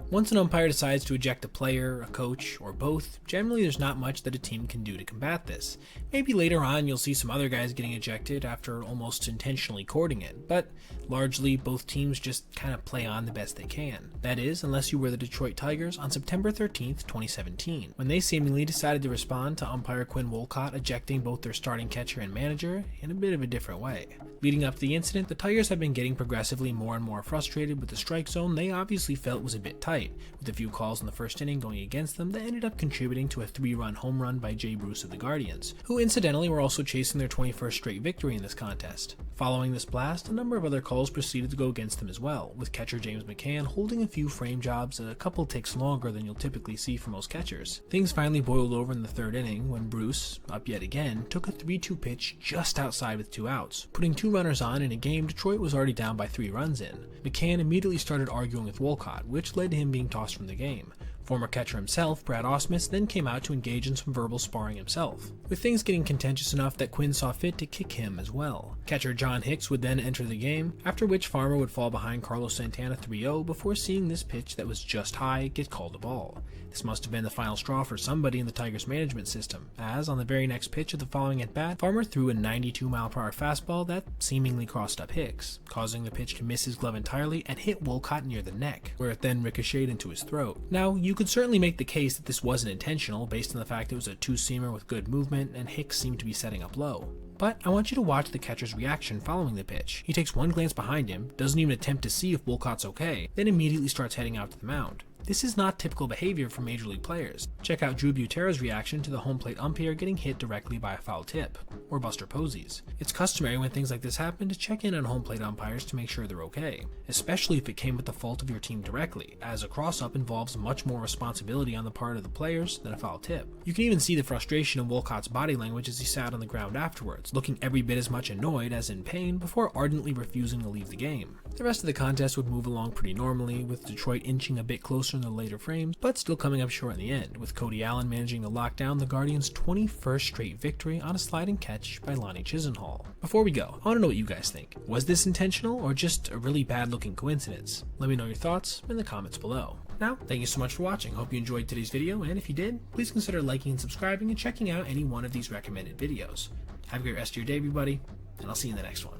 Once an umpire decides to eject a player, a coach, or both, generally there's not much that a team can do to combat this. Maybe later on you'll see some other guys getting ejected after almost intentionally courting it, but largely both teams just kind of play on the best they can. That is, unless you were the Detroit Tigers on September 13th, 2017, when they seemingly decided to respond to umpire Quinn Wolcott ejecting both their starting catcher and manager in a bit of a different way. Leading up to the incident, the Tigers have been getting progressively more and more frustrated with the strike zone they obviously felt was a bit tight, with a few calls in the first inning going against them that ended up contributing to a 3-run home run by Jay Bruce of the Guardians, who incidentally were also chasing their 21st straight victory in this contest. Following this blast, a number of other calls proceeded to go against them as well, with catcher James McCann holding a few frame jobs a couple ticks longer than you'll typically see for most catchers. Things finally boiled over in the third inning when Bruce, up yet again, took a 3-2 pitch just outside with 2 outs, putting 2 runners on in a game Detroit was already down by 3 runs in. McCann immediately started arguing with Wolcott, which led to him being tossed from the game. Former catcher himself, Brad Ausmus, then came out to engage in some verbal sparring himself, with things getting contentious enough that Quinn saw fit to kick him as well. Catcher John Hicks would then enter the game, after which Farmer would fall behind Carlos Santana 3-0 before seeing this pitch that was just high get called a ball. This must have been the final straw for somebody in the Tigers management system, as on the very next pitch of the following at-bat, Farmer threw a 92-mile-per-hour fastball that seemingly crossed up Hicks, causing the pitch to miss his glove entirely and hit Wolcott near the neck, where it then ricocheted into his throat. Now, you could certainly make the case that this wasn't intentional based on the fact it was a 2-seamer with good movement and Hicks seemed to be setting up low. But I want you to watch the catcher's reaction following the pitch. He takes one glance behind him, doesn't even attempt to see if Wolcott's okay, then immediately starts heading out to the mound. This is not typical behavior for Major League players. Check out Drew Butera's reaction to the home plate umpire getting hit directly by a foul tip, or Buster Posey's. It's customary when things like this happen to check in on home plate umpires to make sure they're okay, especially if it came with the fault of your team directly, as a cross-up involves much more responsibility on the part of the players than a foul tip. You can even see the frustration in Wolcott's body language as he sat on the ground afterwards, looking every bit as much annoyed as in pain before ardently refusing to leave the game. The rest of the contest would move along pretty normally, with Detroit inching a bit closer in the later frames, but still coming up short in the end, with Cody Allen managing to lock down the Guardians' 21st straight victory on a sliding catch by Lonnie Chisenhall. Before we go, I want to know what you guys think. Was this intentional or just a really bad looking coincidence? Let me know your thoughts in the comments below. Now, thank you so much for watching. Hope you enjoyed today's video, and if you did, please consider liking and subscribing and checking out any one of these recommended videos. Have a great rest of your day, everybody, and I'll see you in the next one.